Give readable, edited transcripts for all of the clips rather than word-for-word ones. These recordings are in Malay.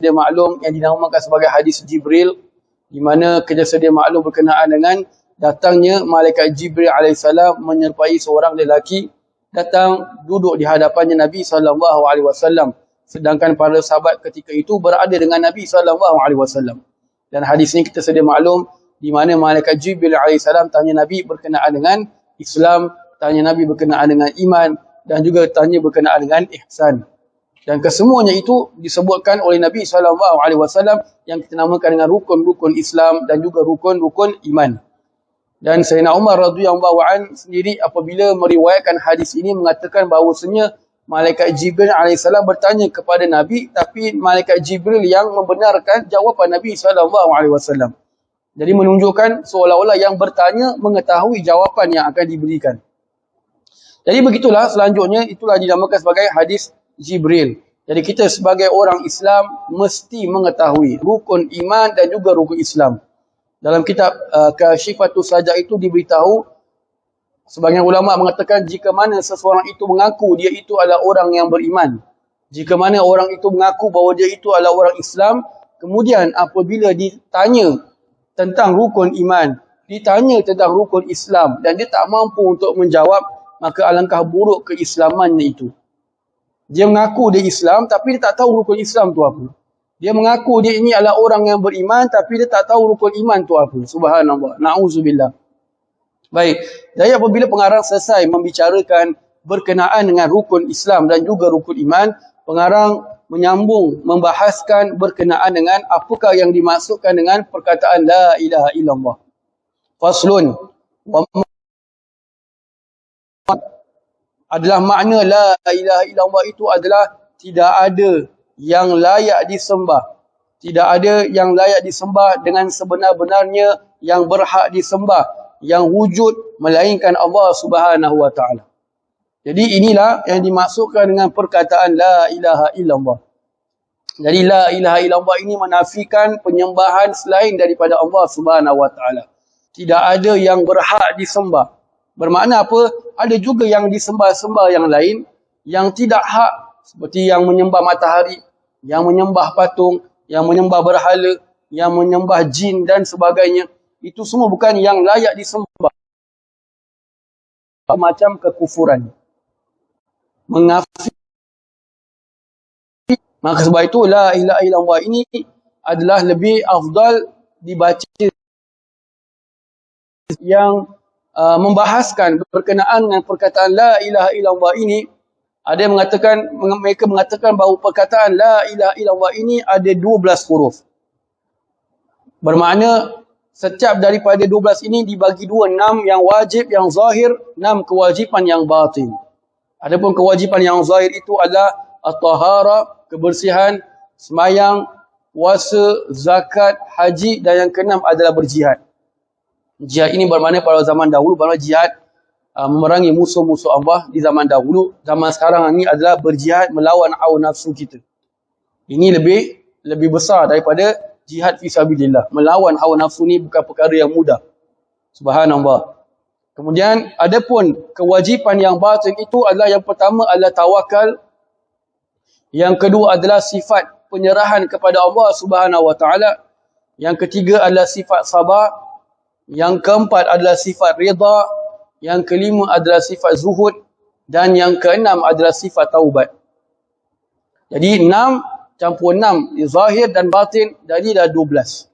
sedia maklum yang dinamakan sebagai hadis Jibril, di mana kita sedia maklum berkenaan dengan datangnya malaikat Jibril alaihissalam menyerupai seorang lelaki datang duduk di hadapannya Nabi SAW. Sedangkan para sahabat ketika itu berada dengan Nabi SAW. Dan hadis ini kita sedia maklum di mana malaikat Jibril alaihissalam tanya Nabi berkenaan dengan Islam, tanya Nabi berkenaan dengan iman, dan juga tanya berkenaan dengan ihsan. Dan kesemuanya itu disebutkan oleh Nabi SAW yang kita namakan dengan rukun-rukun Islam dan juga rukun-rukun iman. Dan Sayyidina Umar radhiyallahu anhu sendiri apabila meriwayatkan hadis ini mengatakan bahawasanya malaikat Jibril alaihissalam bertanya kepada Nabi, tapi malaikat Jibril yang membenarkan jawapan Nabi SAW. Jadi menunjukkan seolah-olah yang bertanya mengetahui jawapan yang akan diberikan. Jadi begitulah selanjutnya, itulah dinamakan sebagai hadis Jibril. Jadi kita sebagai orang Islam mesti mengetahui rukun iman dan juga rukun Islam. Dalam kitab Kasyifatus Sajak itu diberitahu, sebagian ulama mengatakan jika mana seseorang itu mengaku dia itu adalah orang yang beriman, jika mana orang itu mengaku bahawa dia itu adalah orang Islam, kemudian apabila ditanya tentang rukun iman, ditanya tentang rukun Islam dan dia tak mampu untuk menjawab, maka alangkah buruk keislamannya itu. Dia mengaku dia Islam tapi dia tak tahu rukun Islam tu apa. Dia mengaku dia ini adalah orang yang beriman tapi dia tak tahu rukun iman tu apa. Subhanallah. Na'udzubillah. Baik. Jadi apabila pengarang selesai membicarakan berkenaan dengan rukun Islam dan juga rukun iman, pengarang menyambung membahaskan berkenaan dengan apakah yang dimaksudkan dengan perkataan la ilaha illallah. Faslun. Adalah makna la ilaha illallah itu adalah tidak ada yang layak disembah. Tidak ada yang layak disembah dengan sebenar-benarnya, yang berhak disembah, yang wujud melainkan Allah Subhanahu wa taala. Jadi inilah yang dimaksudkan dengan perkataan la ilaha illallah. Jadi la ilaha illallah ini menafikan penyembahan selain daripada Allah Subhanahu wa taala. Tidak ada yang berhak disembah. Bermakna apa? Ada juga yang disembah-sembah yang lain yang tidak hak, seperti yang menyembah matahari, yang menyembah patung, yang menyembah berhala, yang menyembah jin dan sebagainya. Itu semua bukan yang layak disembah. Macam kekufuran. Mengafir. Maka sebab itu la ilaha illallah ini adalah lebih afdal dibaca yang membahaskan berkenaan dengan perkataan la ilaha illallah ini. Ada yang mengatakan, mereka mengatakan bahawa perkataan la ilaha illallah ini ada 12 huruf. Bermakna setiap daripada 12 ini dibagi dua, 6 yang wajib, yang zahir, 6 kewajipan yang batin. Adapun kewajipan yang zahir itu adalah at-tahara, kebersihan, semayang, puasa, zakat, haji, dan yang keenam adalah berjihad. Jihad ini bermakna pada zaman dahulu, bermakna jihad memerangi musuh-musuh Allah di zaman dahulu. Zaman sekarang ini adalah berjihad melawan hawa nafsu kita. Ini lebih besar daripada jihad fisabilillah. Melawan hawa nafsu ni bukan perkara yang mudah. Subhanallah. Kemudian adapun kewajipan yang batin itu adalah yang pertama adalah tawakal. Yang kedua adalah sifat penyerahan kepada Allah Subhanahu wa taala. Yang ketiga adalah sifat sabar. Yang keempat adalah sifat rida, yang kelima adalah sifat zuhud, dan yang keenam adalah sifat taubat. Jadi 6 campur 6, zahir dan batin, jadi dah 12.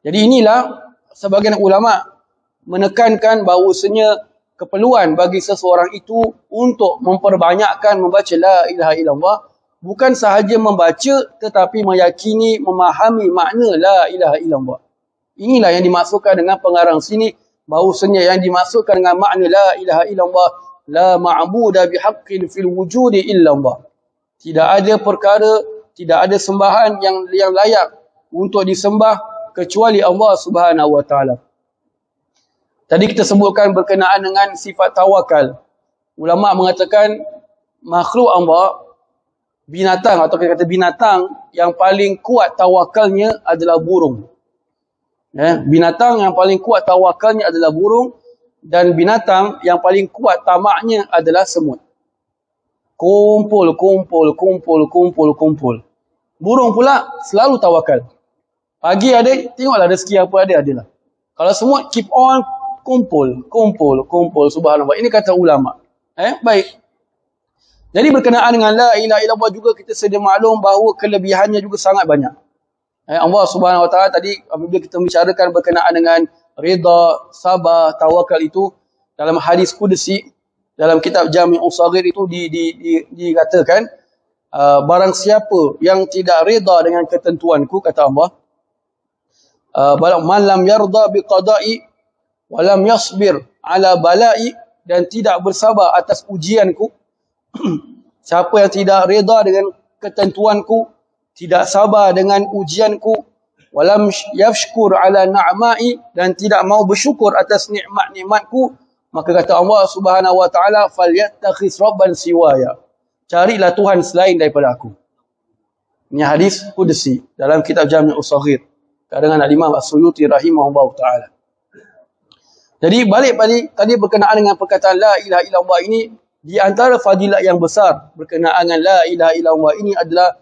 Jadi inilah sebagian ulama menekankan bahawasanya keperluan bagi seseorang itu untuk memperbanyakkan membaca la ilaha illallah, bukan sahaja membaca tetapi meyakini, memahami makna la ilaha illallah. Inilah yang dimaksudkan dengan pengarang sini, bahawasanya yang dimaksudkan dengan makna la ilaha illallah, la ma'buda bihaqqin fil wujudi illallah. Tidak ada perkara, tidak ada sembahan yang layak untuk disembah kecuali Allah Subhanahu wa taala. Tadi kita sebutkan berkenaan dengan sifat tawakal. Ulama mengatakan makhluk Allah, binatang atau kita kata binatang yang paling kuat tawakalnya adalah burung. Binatang yang paling kuat tawakalnya adalah burung, dan binatang yang paling kuat tamaknya adalah semut. Kumpul. Burung pula selalu tawakal. Pagi ada, tengoklah rezeki apa adalah. Kalau semua keep on kumpul. Subhanallah. Ini kata ulama. Baik. Jadi berkenaan dengan la ilaha illallah juga kita sedia maklum bahawa kelebihannya juga sangat banyak. Allah Subhanahu Wa Taala tadi apabila kita bicarakan berkenaan dengan rida, sabar, tawakal itu dalam hadis qudsi dalam kitab Jami'us Shaghir itu dikatakan barang siapa yang tidak rida dengan ketentuanku, kata Allah, man lam yarda biqada'i wa lam yasbir ala bala'i, dan tidak bersabar atas ujianku. Siapa yang tidak reda dengan ketentuanku, tidak sabar dengan ujianku, walam yashkur ala na'ma'i, dan tidak mau bersyukur atas nikmat-nikmatku, maka kata Allah Subhanahu Wa Taala, falyattakhis rabban siwaya, carilah Tuhan selain daripada aku. Ini hadis qudsi dalam kitab Jami'us Shaghir karangan Al-Imam As-Suyuti rahimahullah taala. Jadi balik tadi berkenaan dengan perkataan la ilaha illallah ini, di antara fadilat yang besar berkenaan dengan la ilaha illallah ini adalah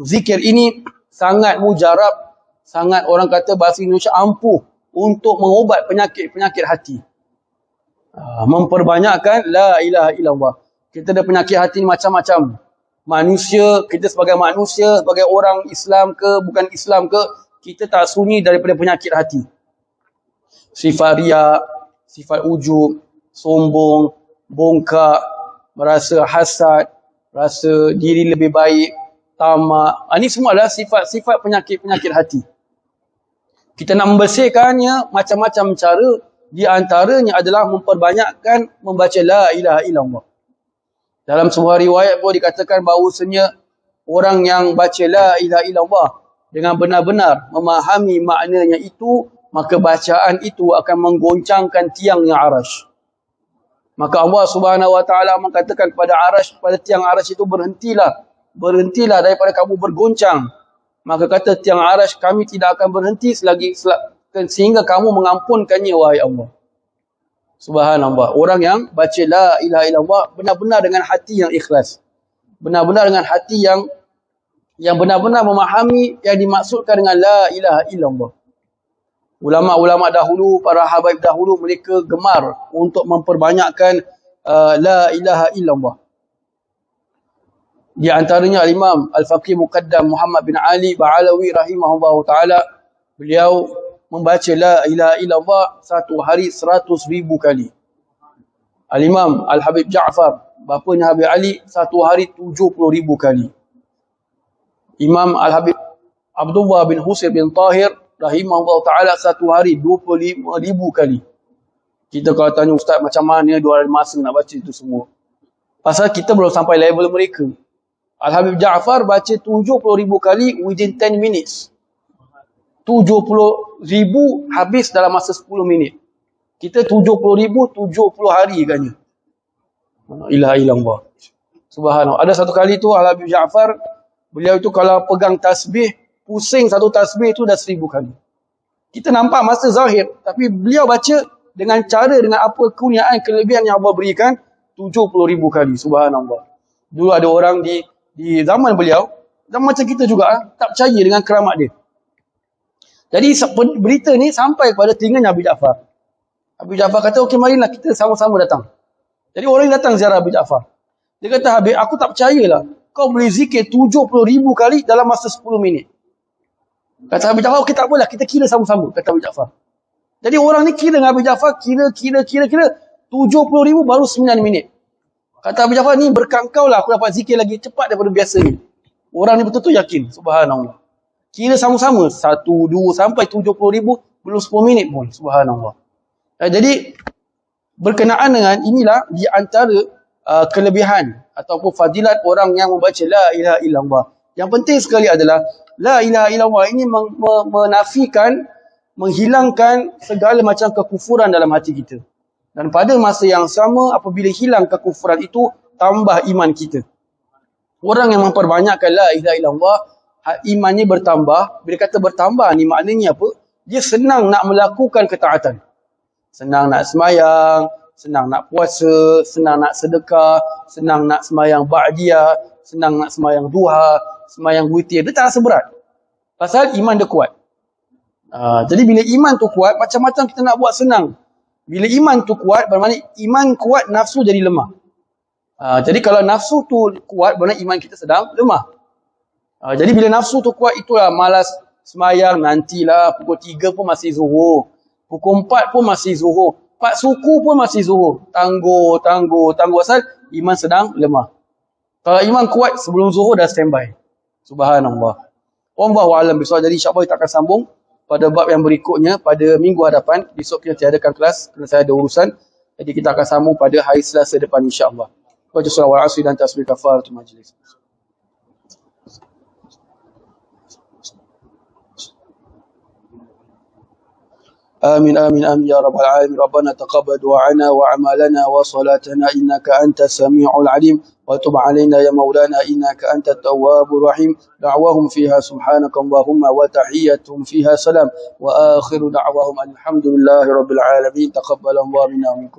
zikir ini sangat mujarab, sangat orang kata bahasa Indonesia ampuh untuk mengubat penyakit-penyakit hati. Memperbanyakkan la ilaha illallah. Kita ada penyakit hati macam-macam. Manusia, kita sebagai manusia, sebagai orang Islam ke bukan Islam ke, kita tak sunyi daripada penyakit hati. Sifat riak, sifat ujub, sombong, bongkak, merasa hasad, rasa diri lebih baik, tamak. Ini semua adalah sifat-sifat penyakit-penyakit hati. Kita nak membersihkannya macam-macam cara, di antaranya adalah memperbanyakkan membaca la ilaha illallah. Dalam sebuah riwayat pun dikatakan bahawasanya orang yang baca la ilaha illallah dengan benar-benar memahami maknanya itu, maka bacaan itu akan menggoncangkan tiangnya arash. Maka Allah Subhanahu Wa Taala mengatakan pada arash, pada tiang arash itu, berhentilah daripada kamu bergoncang. Maka kata tiang arash, kami tidak akan berhenti sehingga kamu mengampunkannya, wahai Allah. Subhanallah. Orang yang baca la ilaha illallah benar-benar dengan hati yang ikhlas, benar-benar dengan hati yang benar-benar memahami yang dimaksudkan dengan la ilaha illallah. Ulama-ulama dahulu, para habaib dahulu, mereka gemar untuk memperbanyakkan la ilaha illallah. Di antaranya Al-Imam Al-Faqih Muqaddam Muhammad bin Ali Ba'alawi rahimahullah ta'ala, beliau membaca la ilaha illallah satu hari 100,000 kali. Al-Imam Al-Habib Ja'far, bapanya Habib Ali, satu hari 70,000 kali. Imam Al-Habib Abdullah bin Husain bin Tahir rahimahullah ta'ala satu hari 25,000 kali. Kita kalau tanya ustaz macam mana dia ada masa nak baca itu semua, pasal kita belum sampai level mereka. Al-Habib Ja'far baca 70,000 kali within 10 minutes. 70,000 habis dalam masa 10 minit. Kita 70,000 70 hari kan. Ilaha illallah. Subhanallah. Ada satu kali tu Al-Habib Ja'far, beliau itu kalau pegang tasbih, pusing satu tasbih itu dah 1000 kali. Kita nampak masa zahir, tapi beliau baca dengan cara, dengan apa kurniaan, kelebihan yang Allah berikan, 70,000 kali. Subhanallah. Dulu ada orang di zaman beliau, zaman macam kita juga, tak percaya dengan keramat dia. Jadi berita ni sampai kepada telinga Habib Ja'far. Habib Ja'far kata, okey marilah kita sama-sama datang. Jadi orang yang datang ziarah Habib Ja'far, dia kata, Habib, aku tak percayalah kau boleh zikir 70,000 kali dalam masa 10 minit. Kata Habib Ja'far, okey tak apalah, kita kira sama-sama, kata Habib Ja'far. Jadi orang ni kira dengan Habib Ja'far, kira 70,000 baru 9 minit. Kata Habib Ja'far, ni berkat kau lah aku dapat zikir lagi cepat daripada biasa ni. Orang ni betul-betul yakin. Subhanallah. Kira sama-sama 1, 2 sampai 70,000 belum 10 minit pun. Subhanallah. Jadi berkenaan dengan inilah di antara kelebihan ataupun fadilat orang yang membaca la ilaha illallah. Yang penting sekali adalah la ilaha illallah ini menafikan, menghilangkan segala macam kekufuran dalam hati kita. Dan pada masa yang sama, apabila hilang kekufuran itu, tambah iman kita. Orang yang memperbanyakkan la ilaha illallah, imannya bertambah. Bila kata bertambah ni maknanya apa? Dia senang nak melakukan ketaatan. Senang nak semayang, senang nak puasa, senang nak sedekah, senang nak semayang ba'diyah, senang nak sembahyang duha, sembahyang witir. Dia tak rasa berat. Pasal iman dia kuat. Jadi bila iman tu kuat, macam-macam kita nak buat senang. Bila iman tu kuat, bermakna iman kuat, nafsu jadi lemah. Jadi kalau nafsu tu kuat, bermakna iman kita sedang lemah. Jadi bila nafsu tu kuat, itulah malas sembahyang, nantilah pukul 3 pun masih zuhur. Pukul 4 pun masih zuhur. 4 suku pun masih zuhur. Tangguh. Asal iman sedang lemah. Kalau iman kuat, sebelum zuhur dah standby. Subhanallah. Wallahu a'lam bishawab. Jadi insya-Allah kita akan sambung pada bab yang berikutnya pada minggu hadapan. Besok kita tiadakan kelas kerana saya ada urusan. Jadi kita akan sambung pada hari Selasa depan insya-Allah. Baca surah Al-Asr dan tasbih kafaratul majlis. آمين آمين آمين يا رب العالمين. ربنا تقبل دعاءنا وأعمالنا وصلاتنا إنك أنت السميع العليم وتب علينا يا مولانا إنك أنت التواب الرحيم. دعواهم فيها سبحانك اللهم وتحيتهم فيها سلام وآخر دعواهم أن الحمد لله رب العالمين. تقبل الله منا ومنكم.